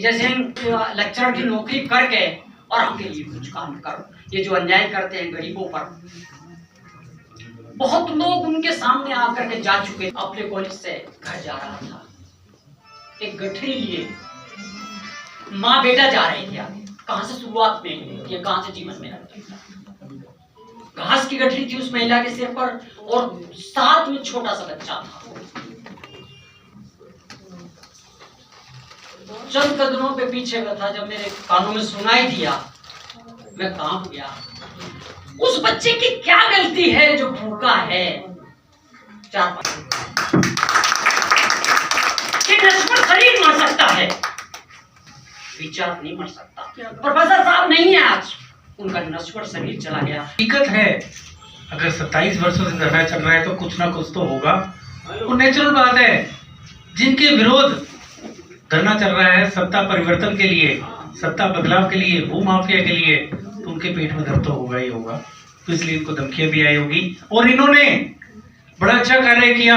जैसे लेक्चरर की नौकरी करके और हमके लिए कुछ काम करो। ये जो अन्याय करते हैं गरीबों पर, बहुत लोग उनके सामने आकर के जा चुके। अपने कॉलेज से घर जा रहा था, एक गठरी लिए माँ बेटा जा रहे थे। कहां से शुरुआत में, ये कहां से जीवन में घास की गठरी थी उस महिला के सिर पर और साथ में छोटा सा बच्चा था। चंद कदमों पे पीछे का था, जब मेरे कानों में सुनाई दिया मैं कांप गया। उस बच्चे की क्या गलती है जो भूखा है? कि नश्वर शरीर मर सकता है, विचार नहीं मर सकता। प्रोफेसर साहब नहीं है आज, उनका नश्वर शरीर चला गया। हकीकत है, अगर 27 वर्षों से धरना चल रहा है तो कुछ ना कुछ तो होगा। वो नेचुरल बात है। जिनके विरोध धरना चल रहा है सत्ता परिवर्तन के लिए, सत्ता बदलाव के लिए, भूमाफिया के लिए, तो उनके पेट में दर्द तो होगा ही होगा। तो इसलिए इनको धमकियां भी आई होगी। और इन्होंने बड़ा अच्छा कार्य किया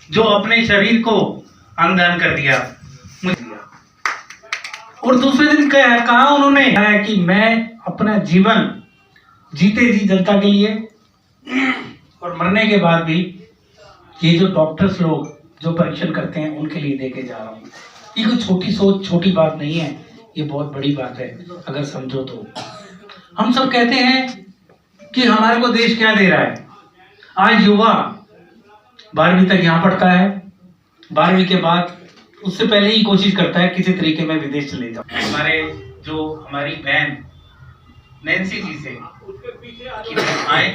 जो अपने शरीर को अंगदान कर दिया। और दूसरे दिन कहा उन्होंने है कि मैं अपना जीवन जीते जी जनता के लिए और मरने के बाद भी ये जो डॉक्टर्स लोग जो परीक्षण करते हैं उनके लिए देके जा रहा हूँ। ये कोई छोटी सोच, छोटी बात नहीं है, ये बहुत बड़ी बात है अगर समझो तो। हम सब कहते हैं कि हमारे को देश क्या दे रहा है। आज युवा 12वीं तक यहाँ पढ़ता है, 12वीं के बाद उससे पहले ही कोशिश करता है किसी तरीके में विदेश चले जाओ। हमारी बहन नैन्सी जी से आए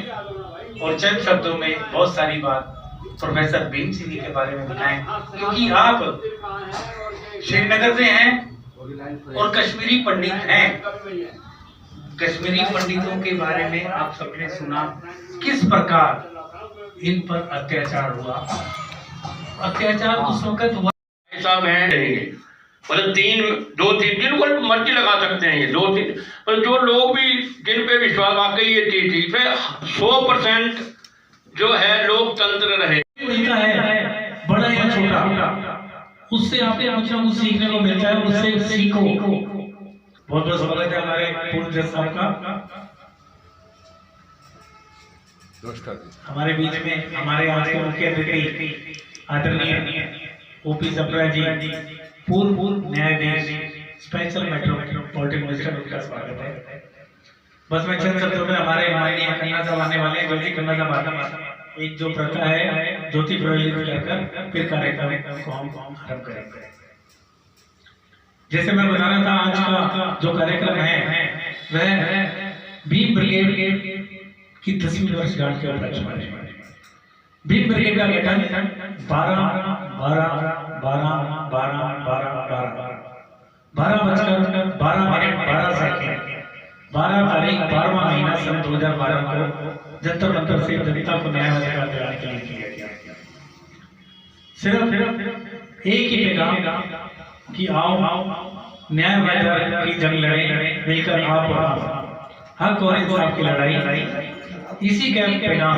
और चंद शब्दों में बहुत सारी बात प्रोफेसर भीम सिंह जी के बारे में बताएं, क्योंकि आप श्रीनगर से हैं और कश्मीरी पंडित हैं। कश्मीरी पंडितों के बारे में आप सबने सुना किस प्रकार इन पर अत्याचार हुआ। अत्याचार उस वक्त हुआ साहब हैं, मतलब 2-3 बिल्कुल मर्जी लगा सकते हैं ये 2-3, पर जो लोग भी जिन पे विश्वास वाकई ये चीज पे 100% जो है लोकतंत्र रहे। मिलता है बड़ा या छोटा, उससे आपको कुछ ना कुछ सीखने को मिलता है, उससे सीखो। बहुत बहुत स्वागत है हमारे पूर्व जज साहब का। हमारे बीच में हमारे आज के मुख्य अतिथि आदरणीय ओपी सप्रा जी, पूर्व न्यायाधीश स्पेशल मेट्रोपॉलिटन मजिस्ट्रेट, उनका स्वागत है। बस मैं चंद शब्दों में हमारे यहाँ खन्ना साहब आने वाले हैं। ज्योति खन्ना साहब आना, एक जो प्रथा है ज्योति प्रज्वलित कहकर फिर कार्यक्रम को हम आरंभ करेंगे। जैसे मैं बता रहा था, आज का जो कार्यक्रम है वह भीम ब्रिगेड की 10वीं वर्षगांठ के उपलक्ष्य में भीम ब्रिगेड का गठन 12 तारीख 12वां महीना सन 2012 को जंतर मंतर से जनता को न्याय अधिकार दिलाने के लिए किया गया। सिर्फ एक ही पैगाम कि आओ न्याय की जंग लड़े, मिलकर आप हक और इंसाफ की लड़ाई। इसी के पैगाम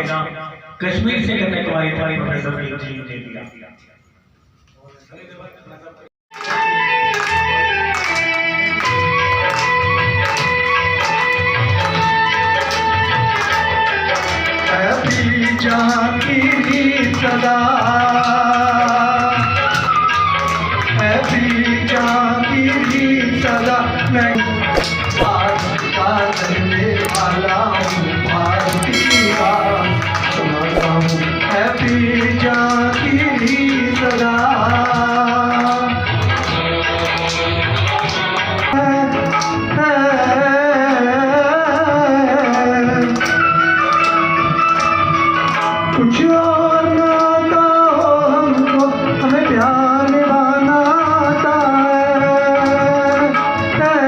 कश्मीर से कन्याकुमारी तक प्रोफेसर भीम जी ने दिया। जहाँ की सदा जहाँ की सदा मैं भारत का रहने वाला हूँ, भारतीय सुनाता हूँ हैप्पी जहाँ की सदा। कुछ और ना आता हो हमको, हमें प्यार निभाना आता है।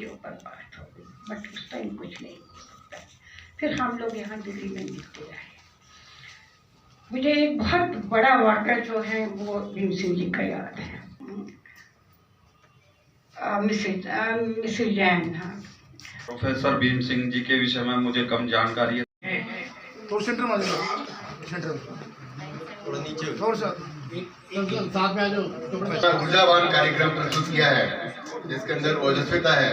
के ऊपर बात हो गई, बट उस टाइम कुछ नहीं होता। फिर हम लोग यहाँ दिल्ली में मिलते रहे। मुझे एक बहुत बड़ा वाक़या जो है वो भीम सिंह जी का याद है। मिसेज जैन, हाँ। प्रोफेसर भीम सिंह जी के विषय में मुझे कम जानकारी है। थोड़ा सेंटर में आ जाओ, सेंटर थोड़ा नीचे, थोड़ा सा साथ में आ जाओ। ऊर्जावान कार्यक्रम प्रस्तुत किया है जिसके अंदर ओजस्विता है,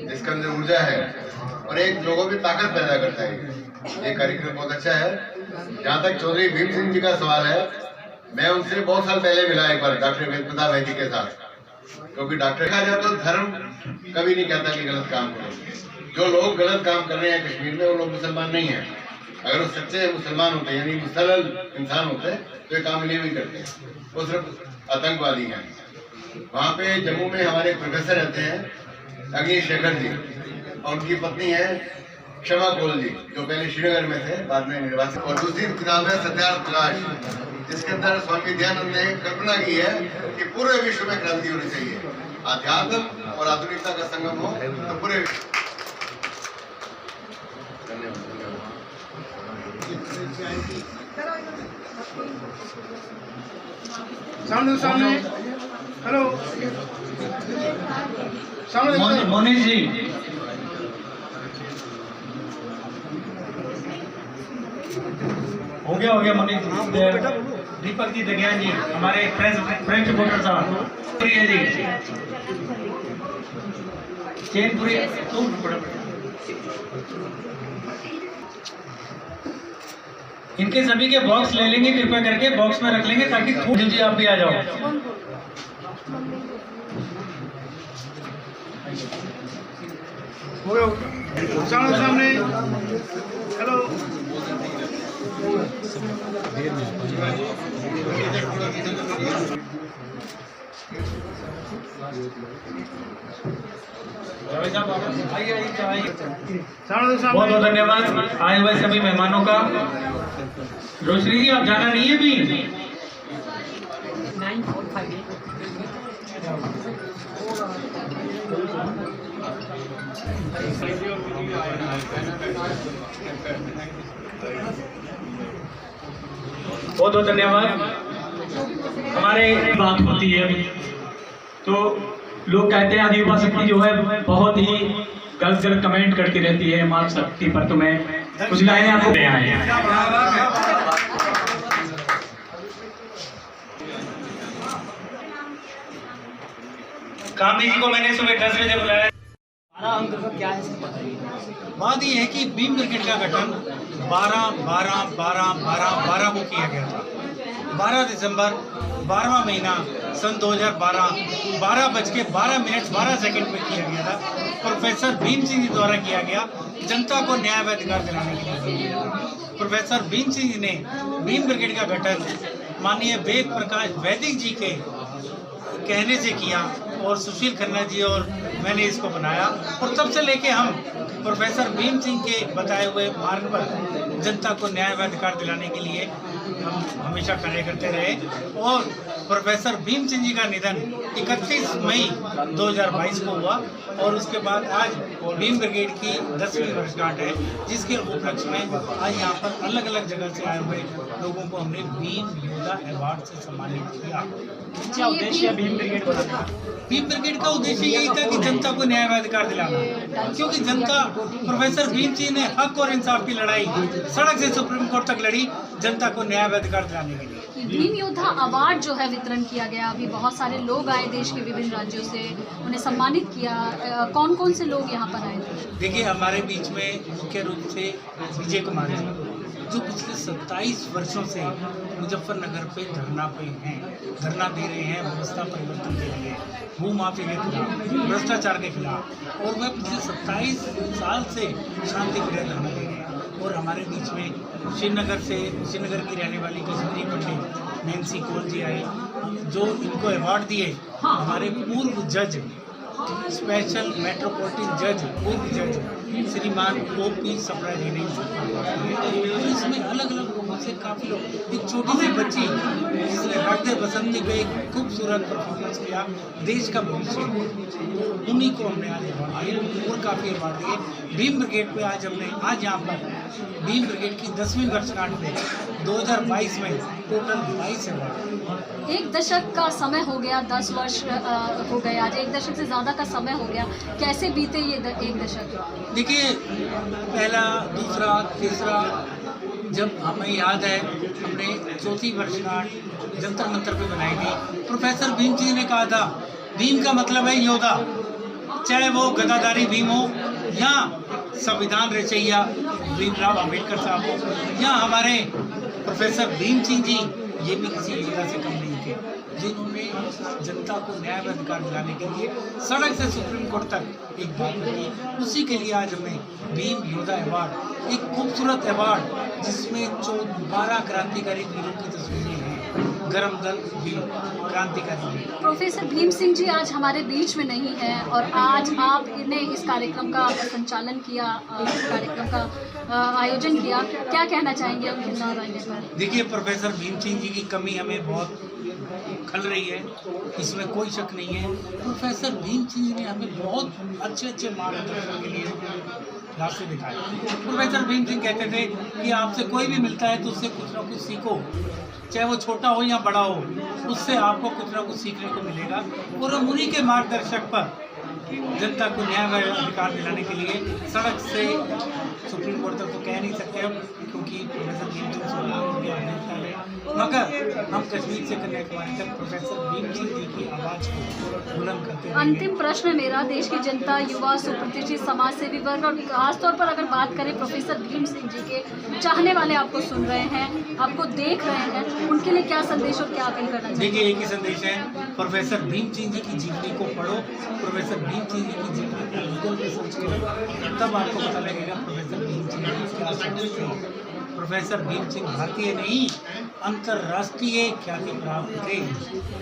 जिसके अंदर ऊर्जा है और एक लोगों में ताकत पैदा करता है। ये कार्यक्रम बहुत अच्छा है। जहाँ तक चौधरी भीम सिंह जी का सवाल है, मैं उनसे बहुत साल पहले मिला एक बार डॉक्टर वेदप्रताप वैदिक के साथ, क्योंकि डॉक्टर कहा जाए तो धर्म कभी नहीं कहता कि गलत काम करो। जो लोग गलत काम कर रहे हैं कश्मीर में वो लोग मुसलमान नहीं है। अगर वो सच्चे मुसलमान होते यानी मुसलल इंसान होते तो ये काम नहीं करते, वो सिर्फ आतंकवादी हैं। वहाँ पे जम्मू में हमारे प्रोफेसर रहते हैं अग्निश शेखर जी, और उनकी पत्नी है क्षमा कौल जी, जो पहले श्रीनगर में थे, बाद में निर्वासित। और दूसरी किताब है सत्यार्थ प्रकाश, जिसके अंदर स्वामी दयानंद ने कल्पना की है कि पूरे विश्व में क्रांति होनी चाहिए, अध्यात्म और आधुनिकता का संगम हो तो पूरे विश्व। सामने सामने, हेलो सामने मोनिश जी, हो गया मोनिश जी। दीपक जी दगियान जी, हमारे फ्रेंच रिपोर्टर साहब, प्रिया जी, चैनपुरी, इनके सभी के बॉक्स ले लेंगे, कृपया करके बॉक्स में रख लेंगे ताकि थोड़ी जी आप भी आ जाओ। हो गया, सामने सामने, हेलो बहुत बहुत धन्यवाद आए हुए सभी मेहमानों का। रोशनी जी आप जाना नहीं है भी? बहुत बहुत धन्यवाद। हमारे बात होती है तो लोग कहते हैं आदियुवा शक्ति जो है बहुत ही गलत गलत कमेंट करती रहती है माँ शक्ति पर, तो मैं कुछ लाइनें आपको दे आए हैं। कामनी जी को मैंने सुबह 10 बजे बुलाया। बात यह है कि भीम ब्रिगेड का गठन 12 को किया गया था। 12 दिसंबर 12वां महीना सन 2012 12:12 में किया गया था। प्रोफेसर भीम सिंह जी द्वारा किया गया, जनता को न्याय व अधिकार दिलाने के लिए किया गया। प्रोफेसर भीम सिंह जी ने भीम ब्रिगेड का गठन माननीय वेद प्रकाश वैदिक जी के कहने से किया और सुशील खन्ना जी और मैंने इसको बनाया, और तब से लेके हम प्रोफेसर भीम सिंह के बताए हुए मार्ग पर जनता को न्याय व अधिकार दिलाने के लिए हम हमेशा कार्य करते रहे। और प्रोफेसर भीम सिंह जी का निधन 31 मई 2022 को हुआ, और उसके बाद आज भीम ब्रिगेड की 10वीं वर्षगांठ है, जिसके उपलक्ष्य में आज यहाँ पर अलग अलग जगह से आए हुए लोगों को हमने भीम योद्धा अवार्ड से सम्मानित किया। क्या उद्देश्य है भीम ब्रिगेड का? भीम ब्रिगेड का उद्देश्य यही था कि जनता को न्याय व अधिकार दिलाना, क्योंकि जनता प्रोफेसर भीम सिंह ने हक और इंसाफ की लड़ाई सड़क से सुप्रीम कोर्ट तक लड़ी, जनता को न्याय व अधिकार दिलाने के लिए। भीम योद्धा अवार्ड जो है वितरण किया गया, अभी बहुत सारे लोग आए देश के विभिन्न राज्यों से, उन्हें सम्मानित किया। कौन कौन से लोग यहाँ पर आए थे? देखिए, हमारे बीच में मुख्य रूप से विजय कुमार जी, जो पिछले 27 वर्षों से मुजफ्फरनगर पे धरना पे हैं, धरना दे रहे हैं व्यवस्था परिवर्तन के लिए, भूमाफी के खिलाफ, भ्रष्टाचार के खिलाफ, और वह पिछले 27 साल से शांति प्रिय धरना दे रहे हैं। और हमारे बीच में श्रीनगर की रहने वाली कश्मीरी पंडित नैन्सी कौल जी आए, जो इनको अवार्ड दिए हमारे पूर्व जज स्पेशल मेट्रोपॉलिटन जज पूर्व जज श्रीमान OP सप्रा जी ने तो इसमें अलग अलग लोगों से काफ़ी लोग, एक छोटी सी बच्ची जिसने हृदय बसंती पे एक खूबसूरत परफॉर्मेंस किया, देश का भविष्य, तो उन्हीं को हमने आज अवार्ड दिए और काफ़ी अवार्ड दिए। भीम ब्रिगेड पे आज यहाँ पर भीम ब्रिगेड की 10वीं वर्षगांठ में 2022 में टोटल 22 अवार्ड। एक दशक का समय हो गया, 10 वर्ष हो गए, आज एक दशक से ज़्यादा का समय हो गया, कैसे बीते ये एक दशक? देखिए, पहला, दूसरा, तीसरा, जब हमें याद है हमने 4थी वर्षगांठ जंतर मंतर पे बनाई थी, प्रोफेसर भीम जी ने कहा था भीम का मतलब है योद्धा, चाहे वो गदाधारी भीम हो या संविधान रचयिया भीमराव अम्बेडकर साहब हो या हमारे प्रोफेसर भीम सिंह जी, ये भी किसी योद्धा से कम नहीं थे, जिन्होंने जनता को न्याय व अधिकार दिलाने के लिए सड़क से सुप्रीम कोर्ट तक एक बात रखी। उसी के लिए आज हमें भीम योद्धा अवार्ड, एक खूबसूरत अवार्ड जिसमें 12 क्रांतिकारी वीरों की तस्वीरें हैं, गरम दल वीर क्रांतिकारी। प्रोफेसर भीम सिंह जी आज हमारे बीच में नहीं है और आज आपने इस कार्यक्रम का संचालन किया, कार्यक्रम का आयोजन किया, क्या कहना चाहेंगे अब किन्नौर आने पर? देखिए, प्रोफेसर भीम सिंह जी की कमी हमें बहुत खल रही है, इसमें कोई शक नहीं है। प्रोफेसर भीम सिंह जी ने हमें बहुत अच्छे मार्गदर्शन के लिए रास्ते दिखाए। प्रोफेसर भीम सिंह कहते थे कि आपसे कोई भी मिलता है तो उससे कुछ ना कुछ सीखो, चाहे वो छोटा हो या बड़ा हो, उससे आपको कुछ ना कुछ सीखने को मिलेगा। और हम उन्हीं के मार्गदर्शक पर जनता को न्याय व अधिकार दिलाने के लिए सड़क से सुप्रीम कोर्ट तक तो कह नहीं सकते हम, क्योंकि प्रोफेसर भीम सिंह मगर हम कश्मीर से कन्याकुमारी तक प्रोफेसर भीम सिंह जी की आवाज़ को बुलंद करते हैं। अंतिम प्रश्न मेरा, देश की जनता, युवा, सुप्रतिष्ठित समाज सेवी वर्ग और खासतौर पर अगर बात करें प्रोफेसर भीम सिंह जी के चाहने वाले आपको सुन रहे हैं, आपको देख रहे हैं, उनके लिए क्या संदेश और क्या अपील करना चाहिए? देखिए, एक ही संदेश है, प्रोफेसर भीम सिंह जी की जीवनी को पढ़ो, प्रोफेसर भीम सिंह जी की जीवनी को गूगल पे सर्च करो, तब आपको पता लगेगा प्रोफेसर भीम सिंह जी क्या सोचते हैं। प्रोफेसर भीम सिंह भारतीय नहीं, अंतर्राष्ट्रीय ख्याति प्राप्त थे,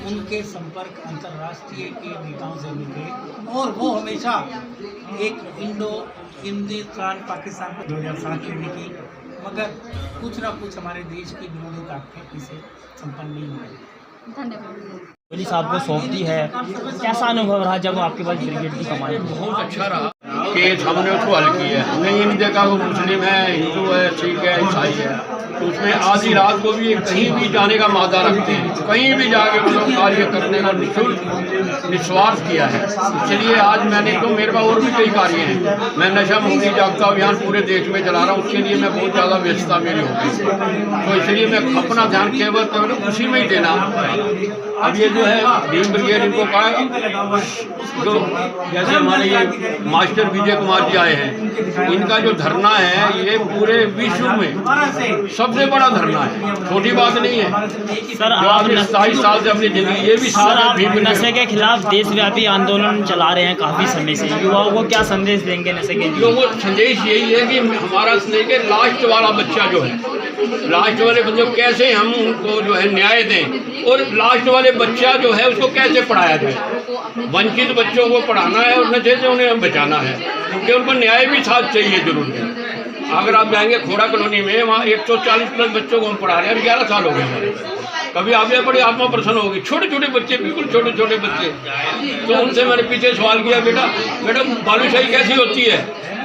उनके संपर्क अंतर्राष्ट्रीय के नेताओं से मिले और वो हमेशा एक हिंदुस्तान पाकिस्तान को 2007 में की, मगर कुछ ना कुछ हमारे देश की विरोधी ताकतें इसे संपन्न नहीं हुई। धन्यवाद। मोदी साहब को सौंप दी है, कैसा अनुभव रहा जब आपके पास ब्रिगेड की कमान? बहुत अच्छा रहा। केस हमने उसको हल किया है, हमने ये नहीं देखा वो मुस्लिम है, हिंदू है, सिख है, ईसाई है, तो उसमें आधी रात को भी कहीं भी जाने का मादा रखते हैं, कहीं भी जाके वो लोग कार्य करने का निःशुल्क निस्वार्थ किया है। इसलिए आज मैंने तो मेरे पास और भी कई कार्य हैं, मैं नशा मुक्ति जागता अभियान पूरे देश में चला रहा हूँ, उसके लिए मैं बहुत ज़्यादा व्यस्तता मेरी हो गई, तो इसलिए मैं अपना ध्यान केवल उसी में ही देना। अब ये जो है भीम ब्रिगेड, इनको कहा जो जैसे हमारे ये मास्टर विजय कुमार जी आए हैं, इनका जो धरना है ये पूरे विश्व में सबसे बड़ा धरना है, छोटी बात नहीं है सर। आप 27 साल से अपनी जिंदगी, ये भी सर आप नशे के खिलाफ देशव्यापी आंदोलन चला रहे हैं काफी समय से, युवाओं को क्या संदेश देंगे नशे के? लोगों को संदेश यही है कि हमारा स्नेह के लास्ट वाला बच्चा जो है, लास्ट वाले बच्चों कैसे हम उनको जो है न्याय दें और लास्ट वाले बच्चा जो है उसको कैसे पढ़ाया जाए। वंचित बच्चों को पढ़ाना है और नशे से उन्हें बचाना है, क्योंकि उनको न्याय भी साथ चाहिए जरूर है। अगर आप जाएंगे खोड़ा कॉलोनी में, वहाँ 140+ बच्चों को हम पढ़ा रहे हैं, 11 साल हो गए हमारे। कभी आप ये बड़ी आत्मा प्रसन्न होगी, छोटे छोटे बच्चे, बिल्कुल छोटे छोटे बच्चे। तो उनसे मैंने पीछे सवाल किया, बेटा बालूशाही कैसी होती है,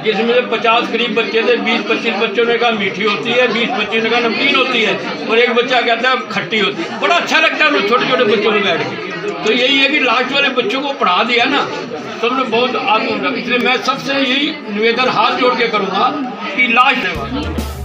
जिसमें से 50 करीब बच्चे थे, 20-25 बच्चों ने कहा मीठी होती है, 20-25 ने कहा नमकीन होती है, और एक बच्चा कहता है खट्टी होती है। बड़ा अच्छा लगता है उन छोटे छोटे बच्चों में बैठ के। तो यही है कि लास्ट वाले बच्चों को पढ़ा दिया ना, सबने बहुत आत्म, इसलिए मैं सबसे यही निवेदन हाथ जोड़ के करूँगा कि लास्ट